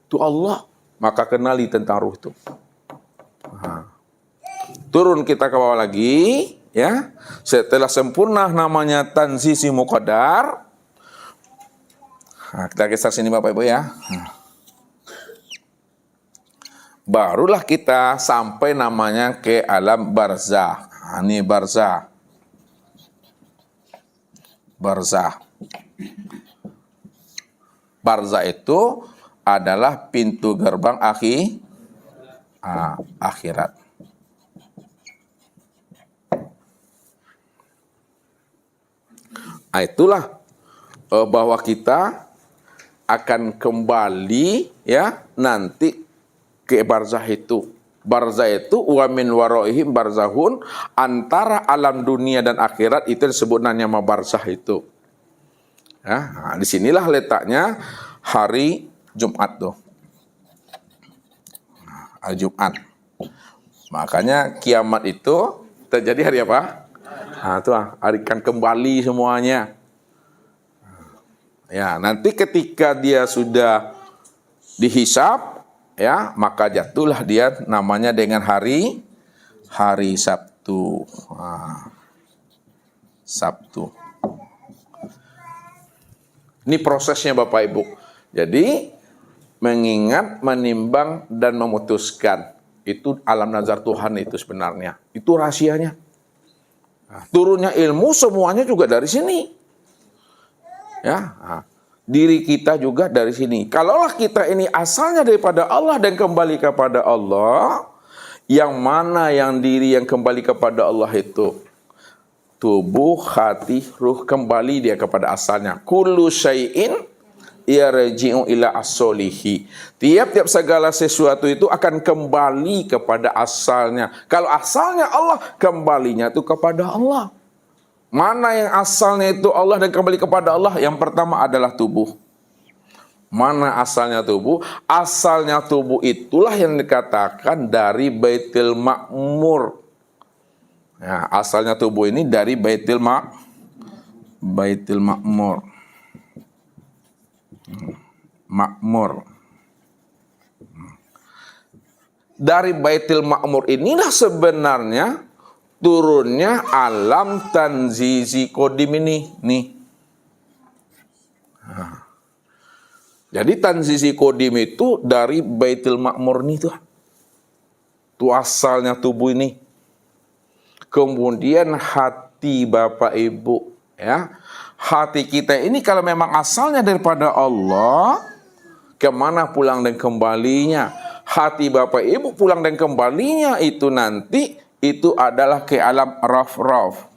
Itu Allah. Maka kenali tentang ruh itu. Turun kita ke bawah lagi, ya. Setelah sempurna namanya tanzisi muqaddar. Kita geser sini Bapak Ibu ya. Barulah kita sampai namanya ke alam barzah. Ini barzah. Barzah. Barzah itu adalah pintu gerbang akhirat. Itulah bahwa kita akan kembali ya nanti ke barzah itu. Barzah itu wa min waraihim barzahun, antara alam dunia dan akhirat itu disebut nama barzah itu. Ya, nah, disinilah letaknya hari Jumat tuh. Hari Jumat. Makanya kiamat itu terjadi hari apa? Nah, itu hari kan kembali semuanya. Ya, nanti ketika dia sudah dihisab, ya, maka jatuhlah dia namanya dengan hari Sabtu. Nah, Sabtu. Ini prosesnya Bapak Ibu. Jadi mengingat, menimbang dan memutuskan itu alam nazar Tuhan itu sebenarnya. Itu rahasianya. Nah, turunnya ilmu semuanya juga dari sini. Ya, nah, diri kita juga dari sini. Kalaulah kita ini asalnya daripada Allah dan kembali kepada Allah, yang mana yang diri yang kembali kepada Allah itu? Tubuh, hati, ruh, kembali dia kepada asalnya. Kullu syai'in yarji'u ila as-solihi. Tiap-tiap segala sesuatu itu akan kembali kepada asalnya. Kalau asalnya Allah, kembalinya itu kepada Allah. Mana yang asalnya itu Allah dan kembali kepada Allah? Yang pertama adalah tubuh. Mana asalnya tubuh? Asalnya tubuh itulah yang dikatakan dari Baitul Ma'mur. Ya, asalnya tubuh ini dari Baitul Ma'mur. Makmur. Dari Baitul Ma'mur inilah sebenarnya turunnya alam tanzizi kodim ini. Nih. Nah. Jadi tanzizi kodim itu dari Baitul Ma'mur ini tuh. Itu asalnya tubuh ini. Kemudian hati Bapak Ibu, ya. Hati kita ini kalau memang asalnya daripada Allah, kemana pulang dan kembalinya? Hati Bapak Ibu pulang dan kembalinya itu nanti itu adalah ke alam raf-raf.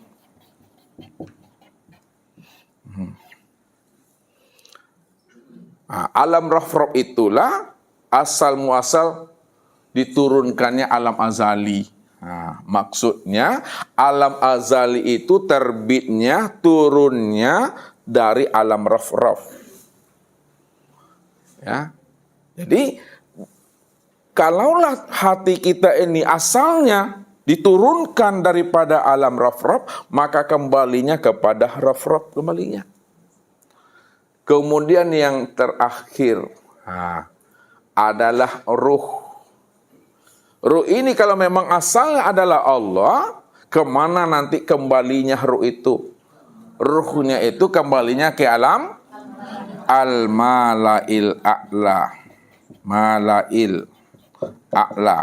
Nah, alam raf-raf itulah asal muasal diturunkannya alam azali. Nah, maksudnya alam azali itu terbitnya, turunnya dari alam raf-raf. Ya. Jadi kalaulah hati kita ini asalnya diturunkan daripada alam raf-raf, maka kembalinya kepada raf-raf kembalinya. Kemudian yang terakhir adalah ruh. Ruh ini kalau memang asalnya adalah Allah, kemana nanti kembalinya ruh itu? Ruhnya itu kembalinya ke alam al-malail a'la. Malail a'la.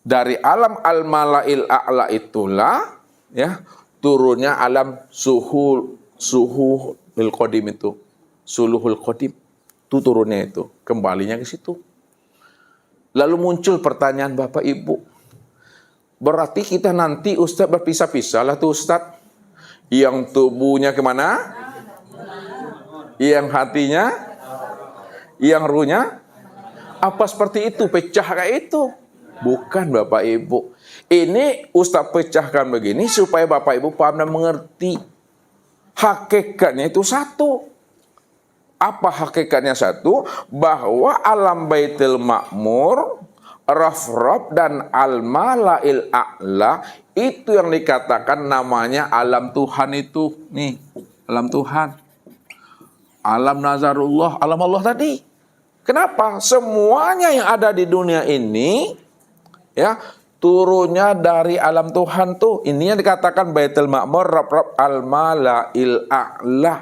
Dari alam al-malail a'la itulah ya turunnya alam suhuhul qadim itu. Suluhul qadim. Itu turunnya itu, kembalinya ke situ. Lalu muncul pertanyaan Bapak Ibu. Berarti kita nanti Ustadz berpisah-pisah lah tuh Ustadz. Yang tubuhnya kemana? Yang hatinya? Yang ruhnya? Apa seperti itu? Pecah kayak itu? Bukan Bapak Ibu. Ini Ustadz pecahkan begini supaya Bapak Ibu paham dan mengerti. Hakikatnya itu satu. Apa hakikatnya satu? Bahwa alam Baitul Ma'mur, raf-raf dan al-malail a'la itu yang dikatakan namanya alam Tuhan itu. Nih, alam Tuhan. Alam nazarullah, alam Allah tadi. Kenapa? Semuanya yang ada di dunia ini, ya, turunnya dari alam Tuhan tuh. Ini yang dikatakan Baitul Ma'mur, Rabb al-Mala'il A'la.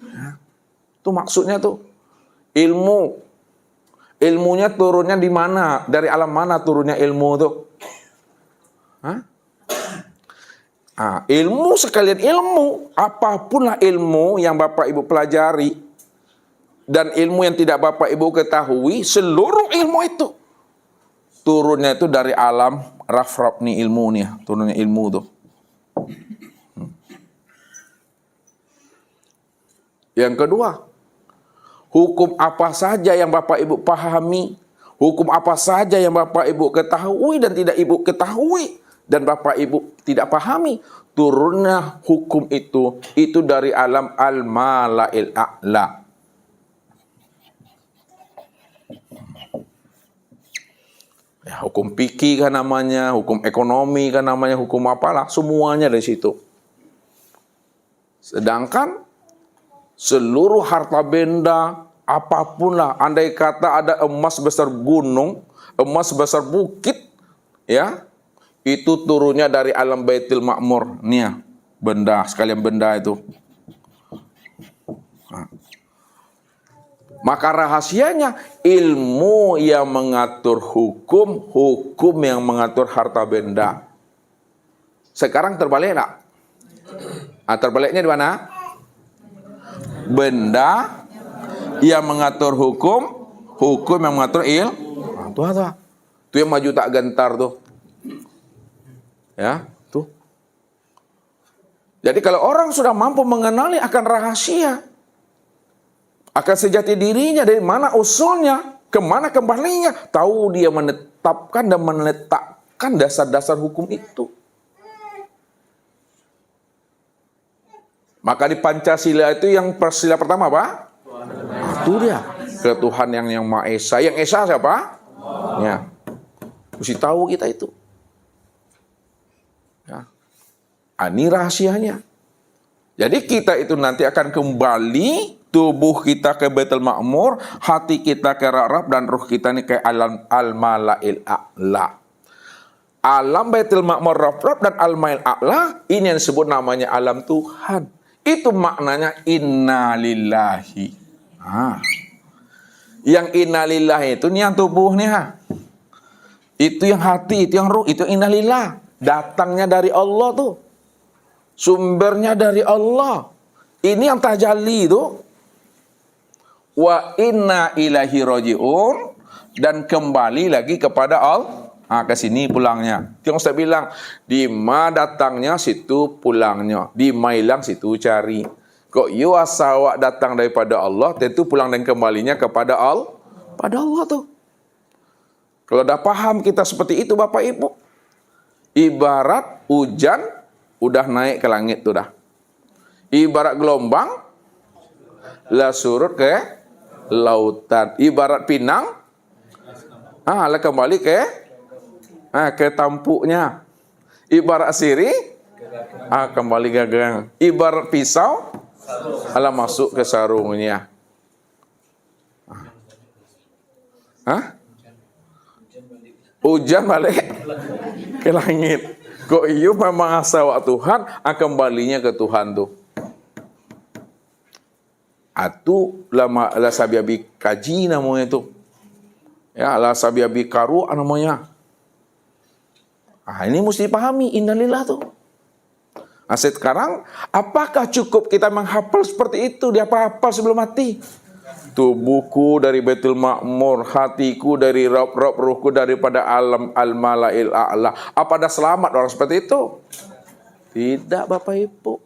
Ya. Itu maksudnya tuh. Ilmunya turunnya di mana? Dari alam mana turunnya ilmu tuh? Hah? Ilmu sekalian ilmu. Apapun lah ilmu yang Bapak Ibu pelajari dan ilmu yang tidak Bapak Ibu ketahui, seluruh ilmu itu turunnya itu dari alam raf-raf nih ilmu nih, turunnya ilmu tuh. Yang kedua, hukum apa saja yang Bapak Ibu pahami, hukum apa saja yang Bapak Ibu ketahui dan tidak Ibu ketahui dan Bapak Ibu tidak pahami, turunnya hukum itu dari alam al-mala'il a'la. Ya, hukum fikih kan namanya, hukum ekonomi kan namanya, hukum apalah, semuanya dari situ. Sedangkan seluruh harta benda, apapun lah, andai kata ada emas besar gunung, emas besar bukit, ya, itu turunnya dari alam Baitul Ma'mur. Nih ya, benda, sekalian benda itu. Maka rahasianya ilmu yang mengatur hukum, hukum yang mengatur harta benda. Sekarang terbalik enggak? Terbaliknya di mana? Benda yang mengatur hukum, hukum yang mengatur ilmu. Tuh yang maju tak gentar tuh. Ya, tuh. Jadi kalau orang sudah mampu mengenali akan rahasia, akan sejati dirinya, dari mana usulnya, kemana kembalinya, tahu dia menetapkan dan meletakkan dasar-dasar hukum itu. Maka di Pancasila itu yang sila pertama apa? Itu dia, ke Tuhan yang Maha Esa. Yang Esa siapa? Ya, mesti tahu kita itu. Ya. Ini rahasianya. Jadi kita itu nanti akan kembali, tubuh kita ke Baitul Ma'mur, hati kita ke Ra'rab, dan ruh kita ini ke alam al-mala'il a'la. Alam Baitul Ma'mur, Ra'rab, dan al-mala'il a'la, ini yang disebut namanya alam Tuhan. Itu maknanya inna lillahi. Yang inna lillahi itu nih yang tubuh nih. Itu yang hati, itu yang ruh, itu inna lillah. Datangnya dari Allah tuh. Sumbernya dari Allah. Ini yang tajalli itu. Wa inna ilahi roji'un, dan kembali lagi kepada Allah. Ke sini pulangnya. Yang Ustaz bilang, di ma datangnya situ pulangnya, di ma hilang situ cari. Kok you asawak datang daripada Allah, tentu pulang dan kembalinya kepada Allah. Pada Allah tuh. Kalau dah paham kita seperti itu Bapak Ibu, ibarat hujan udah naik ke langit tuh dah. Ibarat gelombang lah surut ke lautan. Ibarat pinang lah kembali ke tampuknya. Ibarat sirih kembali gagang. Ibarat pisau masuk ke sarungnya. Hujan balik ke langit. Kok iyo memang asawak Tuhan, kembalinya ke Tuhan tuh. Atu lama la sabiabi kaji namanya itu. Ya, la sabiabi karu namanya. Ini mesti dipahami innalillah tuh. Sekarang apakah cukup kita menghafal seperti itu? Dia hafal sebelum mati. Tubuhku dari Baitul Ma'mur, hatiku dari Rabb, ruhku daripada alam al-mala'il a'la. Apa ada selamat orang seperti itu? Tidak Bapak Ibu.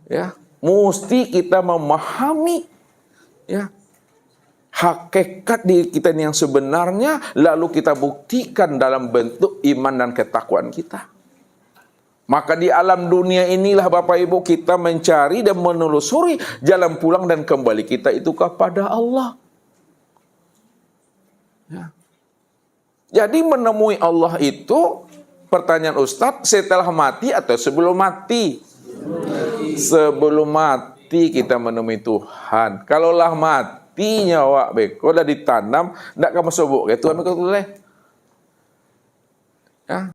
Ya, mesti kita memahami ya hakikat diri kita yang sebenarnya, lalu kita buktikan dalam bentuk iman dan ketakwaan kita. Maka di alam dunia inilah Bapak Ibu kita mencari dan menelusuri jalan pulang dan kembali kita itu kepada Allah. Ya. Jadi menemui Allah itu, pertanyaan Ustadz, setelah mati atau sebelum mati? Sebelum mati kita menemui Tuhan. Kalaulah mati nyawa beko dah ditanam, ndak kamu sobok ke Tuhan beko boleh. Ya.